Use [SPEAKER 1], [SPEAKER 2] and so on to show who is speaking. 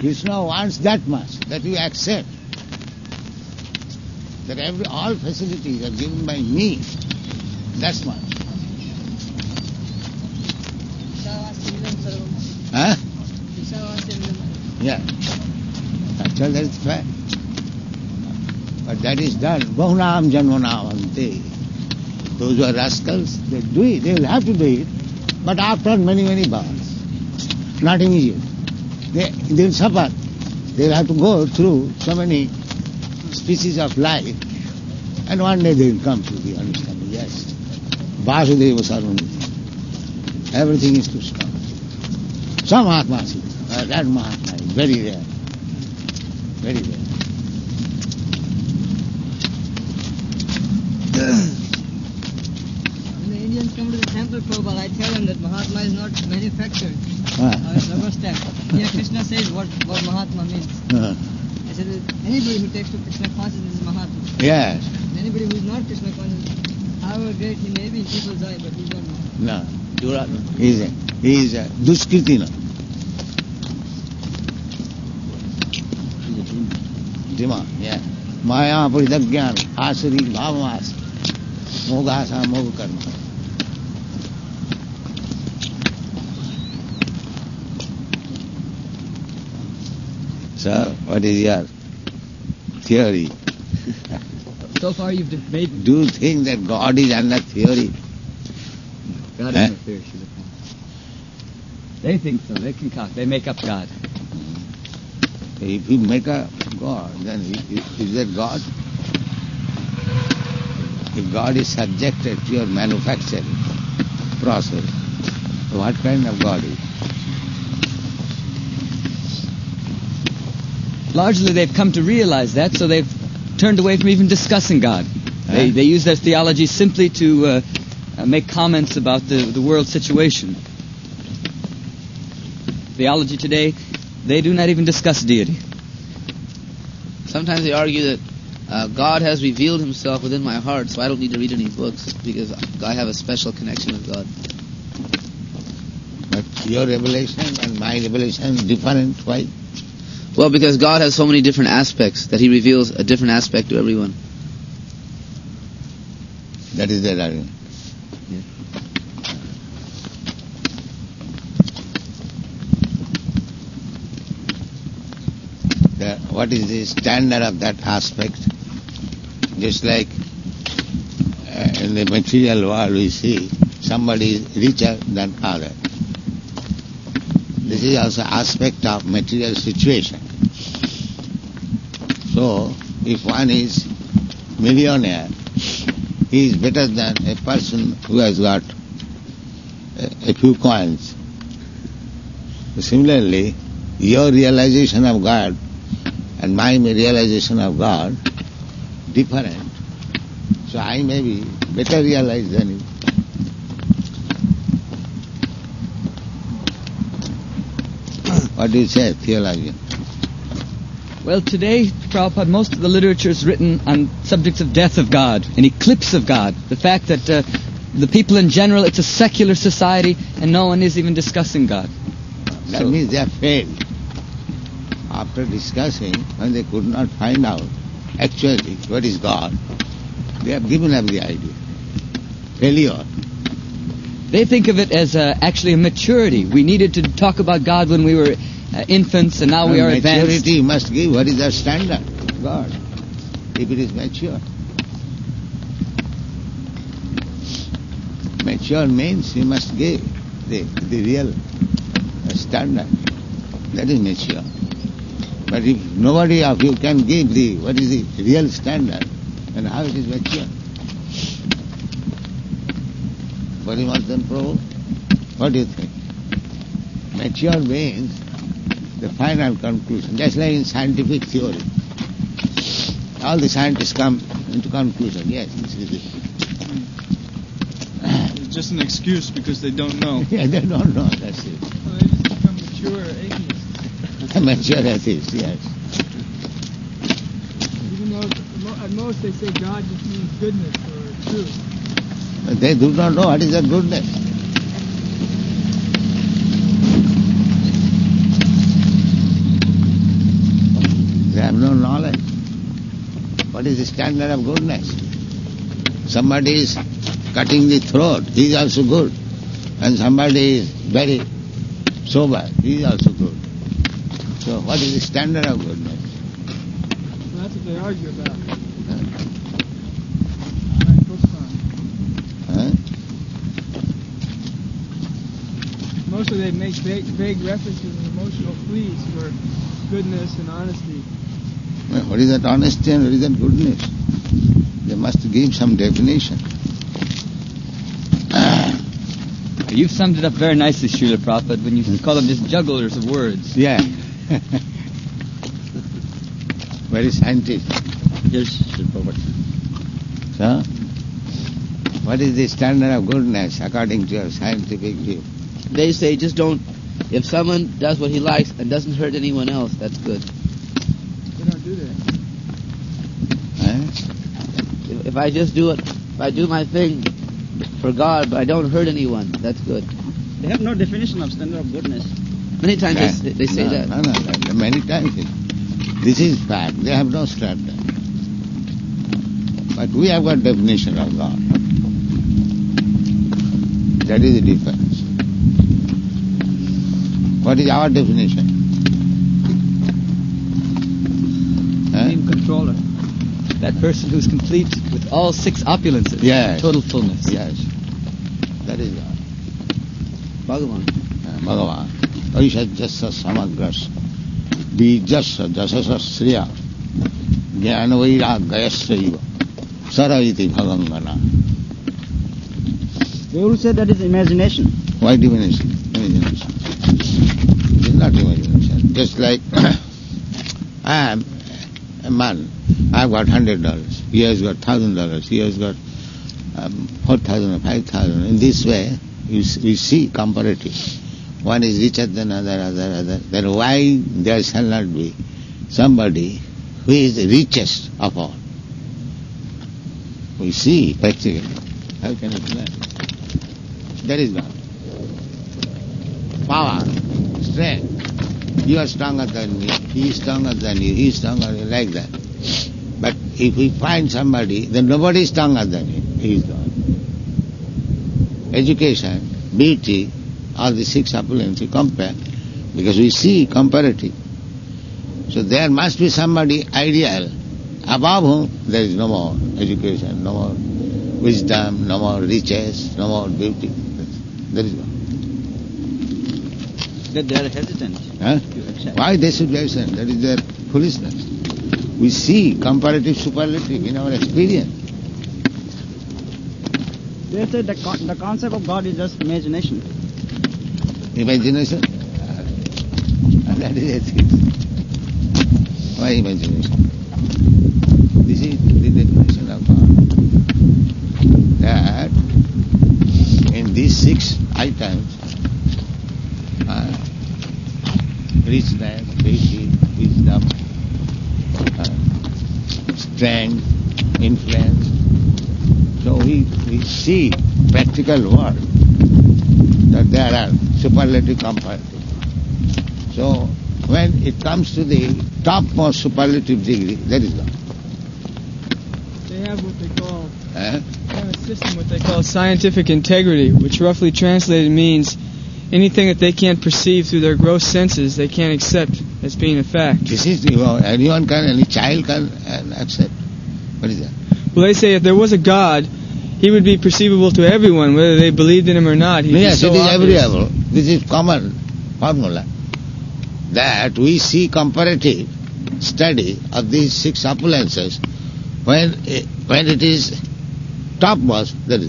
[SPEAKER 1] Krishna wants that much, that you accept. That all facilities are given by me. That's much. Huh? Yeah. Actually, that is fact. But that is done. Bahunam janmanam ante. Those who are rascals, they do it. They will have to do it. But after many, many births. Not immediate. They will suffer. They will have to go through so many species of life. And one day they will come to the understanding. Yes. Vasudeva Sarvaniti. Everything is to stop. Some Mahatma, that Mahatma is very rare. Very rare.
[SPEAKER 2] When the Indians come to the temple, Prabhupada, I tell them that Mahatma is not manufactured. Rubber stamp. Here Krishna says what Mahatma means. I said that anybody who takes to Krishna consciousness is Mahatma.
[SPEAKER 1] Yes.
[SPEAKER 2] Anybody who is not Krishna conscious, however great he may be in people's eye, but he's not Mahatma.
[SPEAKER 1] No. He is a Duskritina. Dima, yeah. Maya Paridagyan, Asuri, Bhavas, Mogasa, Mogakarma. Sir, what is your theory?
[SPEAKER 2] So far you've made...
[SPEAKER 1] Do you think that God is under theory?
[SPEAKER 2] God is no theory. They think so. They concoct. They make up God.
[SPEAKER 1] If you make a God, then is that God? If God is subjected to your manufacturing process, what kind of God is?
[SPEAKER 2] Largely they've come to realize that, so they've turned away from even discussing God. They use their theology simply to make comments about the world situation. Theology today, they do not even discuss deity.
[SPEAKER 3] Sometimes they argue that God has revealed himself within my heart, so I don't need to read any books because I have a special connection with God.
[SPEAKER 1] But your revelation and my revelation is different. Why?
[SPEAKER 3] Well, because God has so many different aspects that he reveals a different aspect to everyone.
[SPEAKER 1] That is their argument. What is the standard of that aspect? Just like in the material world we see somebody is richer than other. This is also aspect of material situation. So, if one is millionaire, he is better than a person who has got a few coins. Similarly, your realization of God and my realization of God different. So I may be better realized than you. What do you say, theologian?
[SPEAKER 2] Well, today, Prabhupada, most of the literature is written on subjects of death of God, an eclipse of God. The fact that the people in general, it's a secular society and no one is even discussing God.
[SPEAKER 1] That means they have failed. After discussing, when they could not find out actually what is God, they have given up the idea. Failure.
[SPEAKER 2] They think of it as actually a maturity. We needed to talk about God when we were infants and now we are advanced.
[SPEAKER 1] Maturity must give what is our standard, God, if it is mature. Mature means you must give the real standard. That is mature. But if nobody of you can give what is the real standard, then how it is mature? Bhaktivedanta Prabhu, what do you think? Mature means the final conclusion, just like in scientific theory. All the scientists come into conclusion, yes, this is it.
[SPEAKER 4] It's just an excuse because they don't know.
[SPEAKER 1] Yeah, they don't know, that's it.
[SPEAKER 4] Well, they just become mature atheists.
[SPEAKER 1] Mature atheists, yes.
[SPEAKER 4] Even though at most they say God just means goodness or truth.
[SPEAKER 1] But they do not know what is the goodness. What is the standard of goodness? Somebody is cutting the throat, he is also good. And somebody is very sober, he is also good. So what is the standard of goodness?
[SPEAKER 4] Well, that's what they argue about.
[SPEAKER 1] Huh?
[SPEAKER 4] Mostly they make vague references and emotional pleas for goodness and honesty.
[SPEAKER 1] Well, what is that honesty and what is that goodness? They must give some definition.
[SPEAKER 2] You've summed it up very nicely, Srila Prabhupada, when you call them just jugglers of words.
[SPEAKER 1] Yeah. Very scientific.
[SPEAKER 5] Yes, Sri Prabhupada.
[SPEAKER 1] So, what is the standard of goodness according to your scientific view?
[SPEAKER 3] They say just don't, if someone does what he likes and doesn't hurt anyone else, that's good.
[SPEAKER 4] They don't do that.
[SPEAKER 1] Huh?
[SPEAKER 3] If I just do it, if I do my thing for God, but I don't hurt anyone, that's good.
[SPEAKER 5] They have no definition of standard of goodness.
[SPEAKER 3] Many times they say that.
[SPEAKER 1] No. Many times. This is fact. They have no standard. But we have got definition of God. That is the difference. What is our definition?
[SPEAKER 2] Supreme controller. That person who's complete with all six opulences.
[SPEAKER 1] Yes.
[SPEAKER 2] Total fullness.
[SPEAKER 1] Yes. That is God.
[SPEAKER 3] Bhagavan.
[SPEAKER 1] Bhagavan. Aishajyasya samagras. Bijasya jasasa sriya. Jnana vairagayasya sara iti bhavangana.
[SPEAKER 5] They will say that is imagination.
[SPEAKER 1] Why imagination? Imagination. It is not imagination. Just like I am a man. I have got $100. He has got $1,000. He has got 4,000 or 5,000. In this way, we see comparative. One is richer than other. Then why there shall not be somebody who is the richest of all? We see practically. How can it be that? That is God. Power, strength. You are stronger than me. He is stronger than you. He is stronger than you, like that. But if we find somebody, then nobody is stronger than him. He is God. Education, beauty, all the six opulence we compare, because we see comparative. So there must be somebody ideal, above whom there is no more education, no more wisdom, no more riches, no more beauty. There is God.
[SPEAKER 5] That they are hesitant to accept.
[SPEAKER 1] Why they should be hesitant? That is their foolishness. We see comparative superlative in our experience.
[SPEAKER 5] They say the concept of God is just imagination.
[SPEAKER 1] Imagination? That is ethics. Why imagination? This is the definition of God. That in these six items, richness, beauty, wisdom, strength, influence. So we see practical world that there are superlative comparative. So when it comes to the topmost superlative degree, that is God.
[SPEAKER 4] They have what they call they have a system what they call scientific integrity, which roughly translated means anything that they can't perceive through their gross senses, they can't accept as being a fact.
[SPEAKER 1] This is anyone can, any child can accept. What is that?
[SPEAKER 4] Well, they say if there was a God, he would be perceivable to everyone, whether they believed in him or not. He'd
[SPEAKER 1] Yes,
[SPEAKER 4] be so
[SPEAKER 1] it is
[SPEAKER 4] obvious.
[SPEAKER 1] agreeable. This is common formula. That we see comparative study of these six opulences when it is topmost, that is